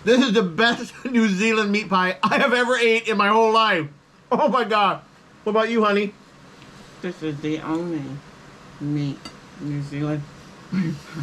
This is the best New Zealand meat pie I have ever ate in my whole life. Oh my God. What about you, honey? This is the only meat New Zealand meat pie.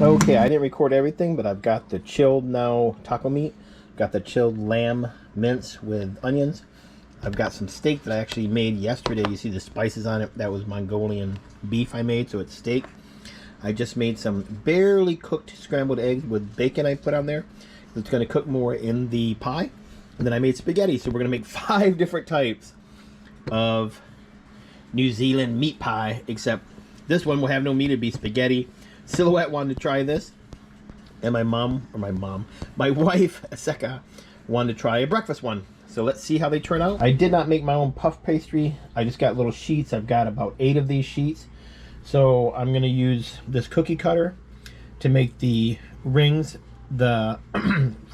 Okay, I didn't record everything, but I've got the chilled now taco meat. Got the chilled lamb mince with onions. I've got some steak that I actually made yesterday. You see the spices on it. That was Mongolian beef I made, so it's steak. I just made some barely cooked scrambled eggs with bacon I put on there. It's going to cook more in the pie. And then I made spaghetti, so we're going to make 5 different types of New Zealand meat pie, except this one will have no meat. It'll be spaghetti. Silhouette wanted to try this, and my wife, Seka, wanted to try a breakfast one. So let's see how they turn out. I did not make my own puff pastry. I just got little sheets. I've got about 8 of these sheets. So I'm going to use this cookie cutter to make the rings for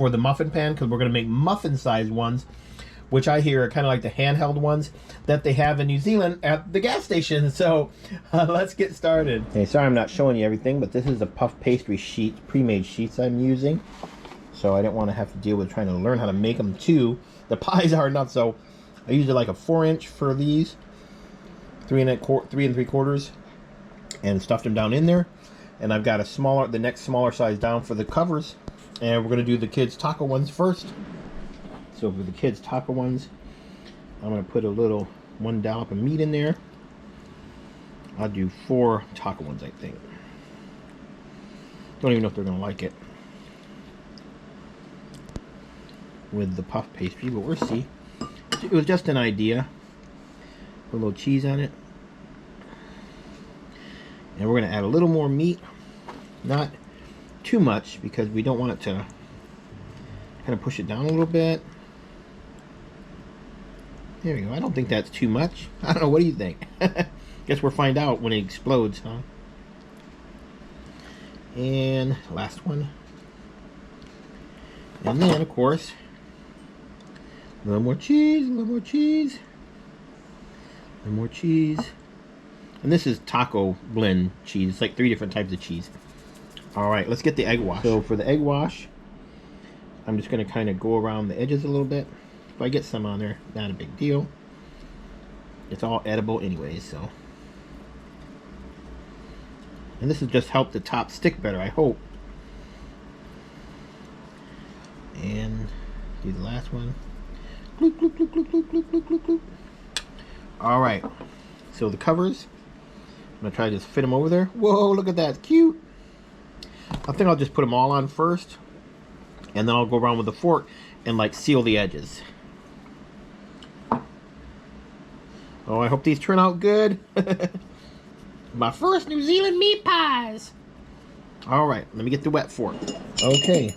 the muffin pan, because we're going to make muffin-sized ones, which I hear are kind of like the handheld ones that they have in New Zealand at the gas station. So let's get started. Okay, sorry I'm not showing you everything, but this is the puff pastry sheet, pre-made sheets I'm using. So I didn't want to have to deal with trying to learn how to make them too. The pies are enough, so I used like a 4-inch for these, 3 3/4, and stuffed them down in there. And I've got the next smaller size down for the covers. And we're going to do the kids' taco ones first. So for the kids' taco ones, I'm going to put a little 1 dollop of meat in there. I'll do 4 taco ones, I think. Don't even know if they're going to like it with the puff pastry, but we'll see. It was just an idea. Put a little cheese on it. And we're going to add a little more meat. Not too much, because we don't want it to kind of push it down a little bit. There we go. I don't think that's too much. I don't know. What do you think? Guess we'll find out when it explodes, huh? And last one. And then, of course, a little more cheese, a little more cheese, a little more cheese. And this is taco blend cheese. It's like 3 different types of cheese. All right, let's get the egg wash. So for the egg wash, I'm just going to kind of go around the edges a little bit. If I get some on there, not a big deal. It's all edible anyways, so. And this will just help the top stick better, I hope. And do the last one. Gloop, gloop, gloop, gloop, gloop, gloop, gloop, gloop, gloop. All right, so the covers, I'm gonna try to just fit them over there. Whoa, look at that, it's cute. I think I'll just put them all on first, and then I'll go around with the fork and like seal the edges. Oh, I hope these turn out good. My first New Zealand meat pies. All right, let me get the wet fork. Okay,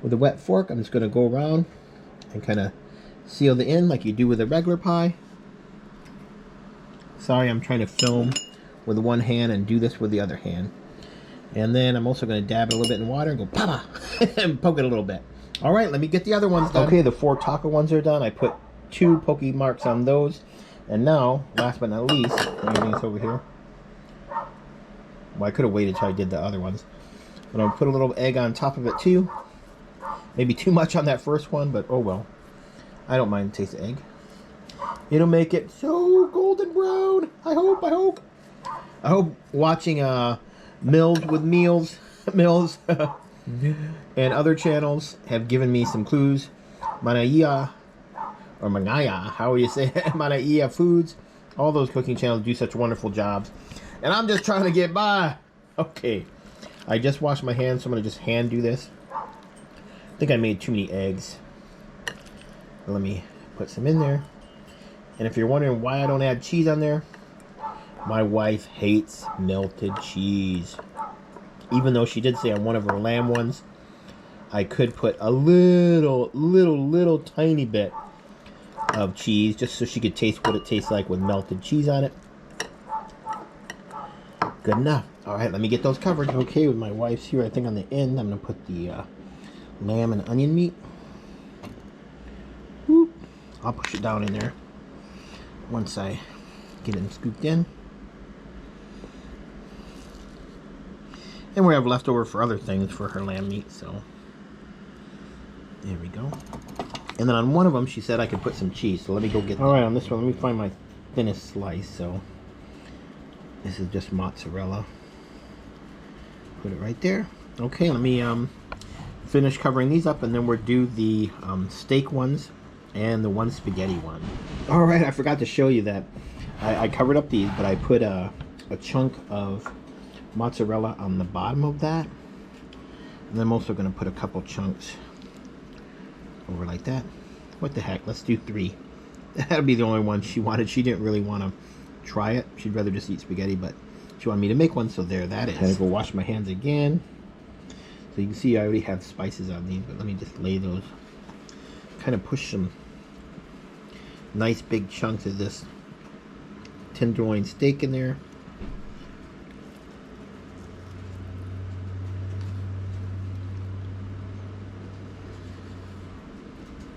with the wet fork, I'm just gonna go around and kind of seal the end like you do with a regular pie. Sorry, I'm trying to film with one hand and do this with the other hand. And then I'm also going to dab it a little bit in water and go papa and poke it a little bit. All right, let me get the other ones done. Okay, the 4 taco ones are done. I put 2 pokey marks on those. And now, last but not least, everything's over here. Well, I could have waited till I did the other ones. But I'll put a little egg on top of it too. Maybe too much on that first one, but oh well. I don't mind the taste of egg. It'll make it so golden brown. I hope. I hope watching Mills with Meals, Mills, and other channels have given me some clues. Manaya, or Manaya, how would you say it? Manaya Foods. All those cooking channels do such wonderful jobs. And I'm just trying to get by. Okay. I just washed my hands, so I'm going to just hand do this. I think I made too many eggs. Let me put some in there. And if you're wondering why I don't add cheese on there, my wife hates melted cheese. Even though she did say on one of her lamb ones, I could put a little tiny bit of cheese just so she could taste what it tastes like with melted cheese on it. Good enough. All right, let me get those covered. Okay, with my wife's here, I think on the end, I'm going to put the lamb and onion meat. Whoop. I'll push it down in there once I get it scooped in. And we have leftover for other things for her lamb meat, so there we go. And then on one of them, she said I could put some cheese, so let me go get that. All right, on this one, let me find my thinnest slice. So this is just mozzarella. Put it right there. Okay, let me finish covering these up, and then we'll do the steak ones and the one spaghetti one. All right, I forgot to show you that I covered up these, but I put a chunk of mozzarella on the bottom of that, and I'm also going to put a couple chunks over like that. What the heck, let's do 3. That'll be the only one she wanted. She didn't really want to try it. She'd rather just eat spaghetti, but she wanted me to make one, so there that is. I'm going to go wash my hands again. So you can see I already have spices on these, but let me just lay those, kind of push some nice big chunks of this tenderloin steak in there.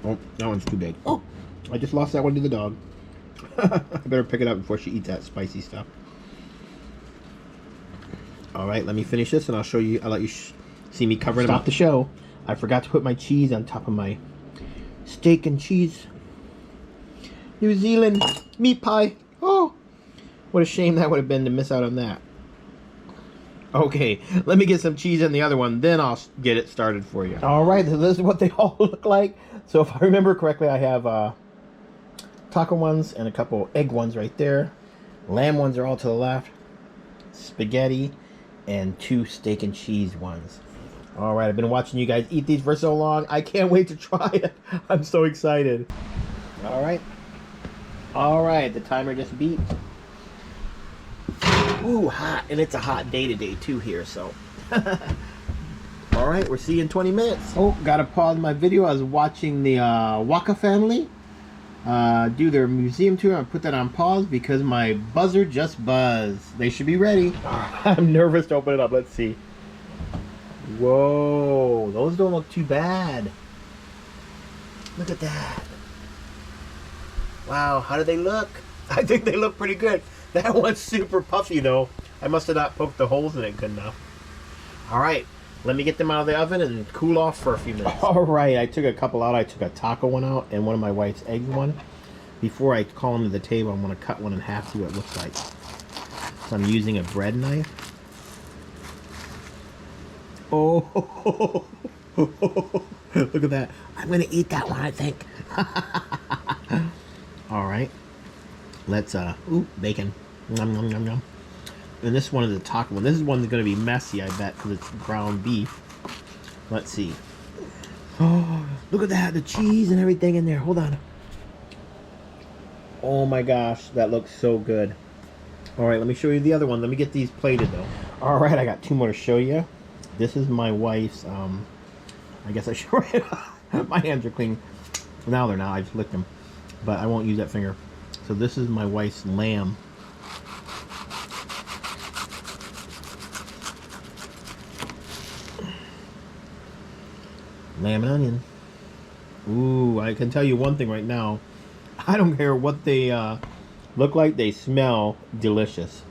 Oh, that one's too big. Oh, I just lost that one to the dog. I better pick it up before she eats that spicy stuff. All right, let me finish this and I'll show you. I'll let you see me covering them up. Stop the show. I forgot to put my cheese on top of my steak and cheese New Zealand meat pie. Oh, what a shame that would have been to miss out on that. Okay, let me get some cheese in the other one, then I'll get it started for you. All right, so this is what they all look like. So if I remember correctly, I have taco ones and a couple egg ones right there. Lamb ones are all to the left. Spaghetti and 2 steak and cheese ones. All right, I've been watching you guys eat these for so long. I can't wait to try it. I'm so excited. All right. All right, the timer just beat. Ooh, hot. And it's a hot day today, too, here, so. All right, we'll see you in 20 minutes. Oh, gotta pause my video. I was watching the Waka family do their museum tour. I put that on pause because my buzzer just buzzed. They should be ready. I'm nervous to open it up. Let's see. Whoa, those don't look too bad. Look at that. Wow, how do they look? I think they look pretty good. That one's super puffy, though. I must have not poked the holes in it good enough. All right, let me get them out of the oven and cool off for a few minutes. All right, I took a couple out. I took a taco one out and one of my wife's egg one. Before I call them to the table, I'm going to cut one in half, see what it looks like. So I'm using a bread knife. Oh, look at that. I'm going to eat that one, I think. All right. Let's, ooh, bacon. Nom, nom, nom, nom. And this one is a taco one. This is one that's going to be messy, I bet, because it's ground beef. Let's see. Oh, look at that. The cheese and everything in there. Hold on. Oh my gosh. That looks so good. Alright, let me show you the other one. Let me get these plated, though. Alright, I got two more to show you. This is my wife's, I guess I should write it. My hands are clean. Now they're not. I just licked them. But I won't use that finger. So this is my wife's lamb. Lamb and onion. Ooh, I can tell you one thing right now. I don't care what they look like. They smell delicious.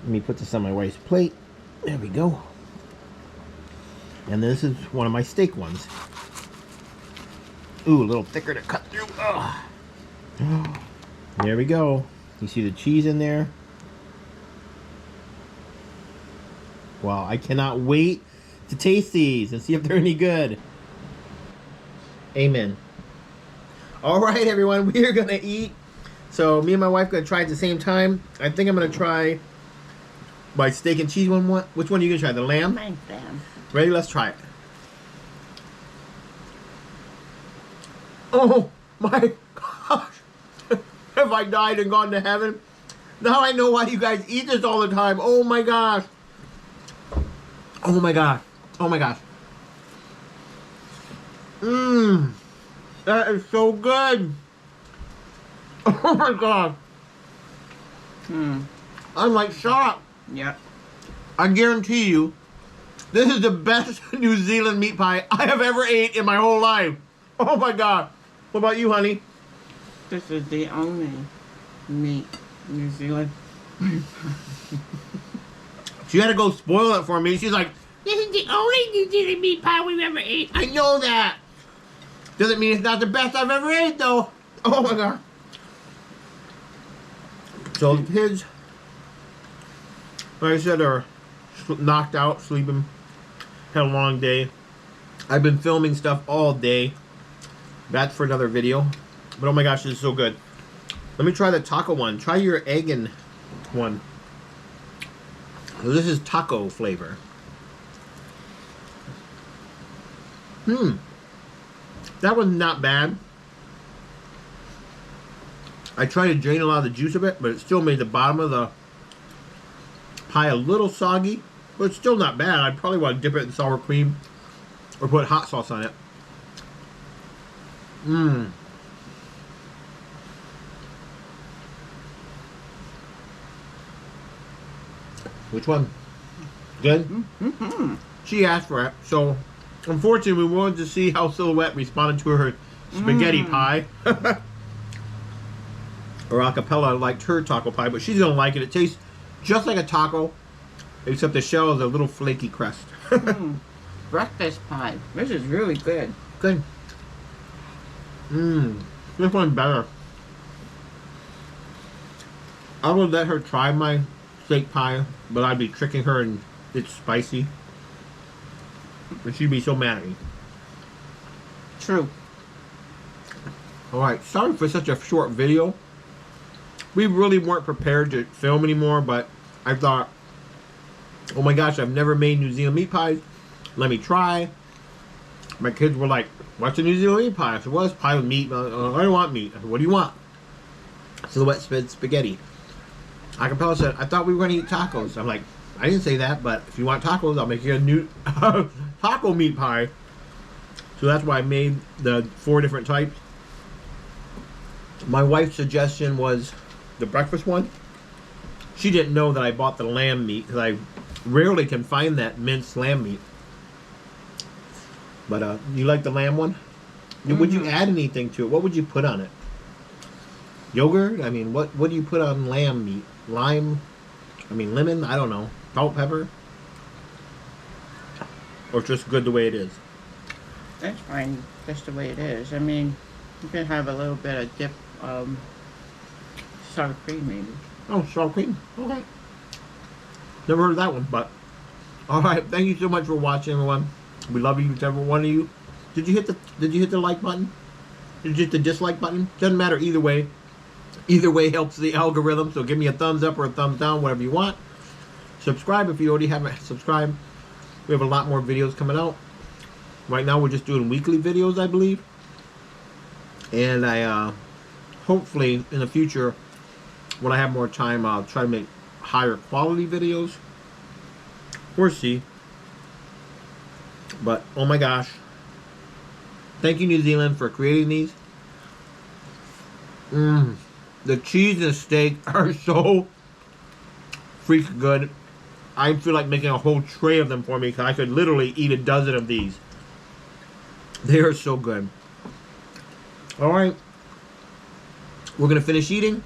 Let me put this on my wife's plate. There we go. And this is one of my steak ones. Ooh, a little thicker to cut through. Ugh. There we go. You see the cheese in there? Wow, I cannot wait to taste these and see if they're any good. Amen. All right, everyone, we are gonna eat. So me and my wife gonna try at the same time. I think I'm gonna try my steak and cheese one. Which one are you gonna try? The lamb? Mine's lamb. Ready? Let's try it. Oh my gosh! Have I died and gone to heaven? Now I know why you guys eat this all the time. Oh my gosh! Oh my gosh! Oh my gosh! Mmm! That is so good! Oh my god! I'm like shocked. Yep. I guarantee you, this is the best New Zealand meat pie I have ever ate in my whole life. Oh my god! What about you, honey? This is the only meat in New Zealand. She had to go spoil it for me. She's like, this is the only New Zealand meat pie we've ever ate. I know that. Doesn't mean it's not the best I've ever ate, though. Oh my god. So the kids, like I said, are knocked out, sleeping. Had a long day. I've been filming stuff all day. That's for another video. But oh my gosh, this is so good. Let me try the taco one. Try your egg and one. So this is taco flavor. That one's not bad. I tried to drain a lot of the juice of it, but it still made the bottom of the pie a little soggy. But it's still not bad. I'd probably want to dip it in sour cream or put hot sauce on it. Which one? Good? She asked for it, so unfortunately we wanted to see how Silhouette responded to her spaghetti pie. Or Acapella liked her taco pie, but she's gonna like it. It tastes just like a taco, except the shell is a little flaky crust. Breakfast pie. This is really good. Good. This one's better. I would let her try my steak pie, but I'd be tricking her and it's spicy. And she'd be so mad at me. True. Alright, sorry for such a short video. We really weren't prepared to film anymore, but I thought, oh my gosh, I've never made New Zealand meat pies. Let me try. My kids were like, what's a New Zealand meat pie? I said, well, it's pie with meat. I don't want meat. I said, what do you want? Silhouette said spaghetti. Acapella said, I thought we were going to eat tacos. I'm like, I didn't say that, but if you want tacos, I'll make you a new taco meat pie. So that's why I made the 4 different types. My wife's suggestion was the breakfast one. She didn't know that I bought the lamb meat because I rarely can find that minced lamb meat. But you like the lamb one? Would you add anything to it? What would you put on it? Yogurt? I mean, what do you put on lamb meat? Lime? I mean, lemon? I don't know. Salt, pepper? Or just good the way it is? That's fine, just the way it is. I mean, you can have a little bit of dip, sour cream maybe. Oh, sour cream? Okay. Never heard of that one, but alright, thank you so much for watching, everyone. We love each every one of you. Did you hit the like button? Did you hit the dislike button? Doesn't matter either way. Either way helps the algorithm, so give me a thumbs up or a thumbs down, whatever you want. Subscribe if you already haven't subscribed. We have a lot more videos coming out. Right now we're just doing weekly videos, I believe. And I hopefully in the future, when I have more time, I'll try to make higher quality videos. We'll see. But oh my gosh. Thank you, New Zealand, for creating these. The cheese and the steak are so freaking good. I feel like making a whole tray of them for me because I could literally eat a dozen of these. They are so good. Alright. We're going to finish eating.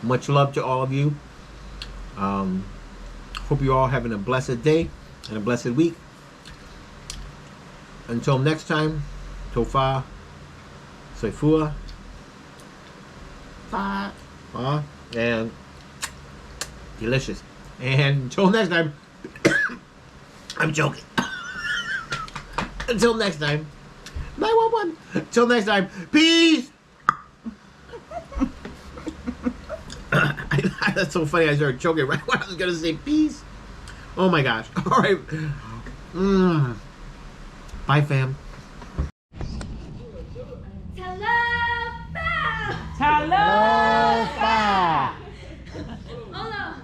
Much love to all of you. Hope you're all having a blessed day and a blessed week. Until next time, Tofa, Soifua, and delicious. And until next time, I'm joking. Until next time, 911. Until next time, peace. That's so funny. I started choking right when I was gonna say peace. Oh my gosh. All right. Bye, fam. Talofa! Talofa! Hola!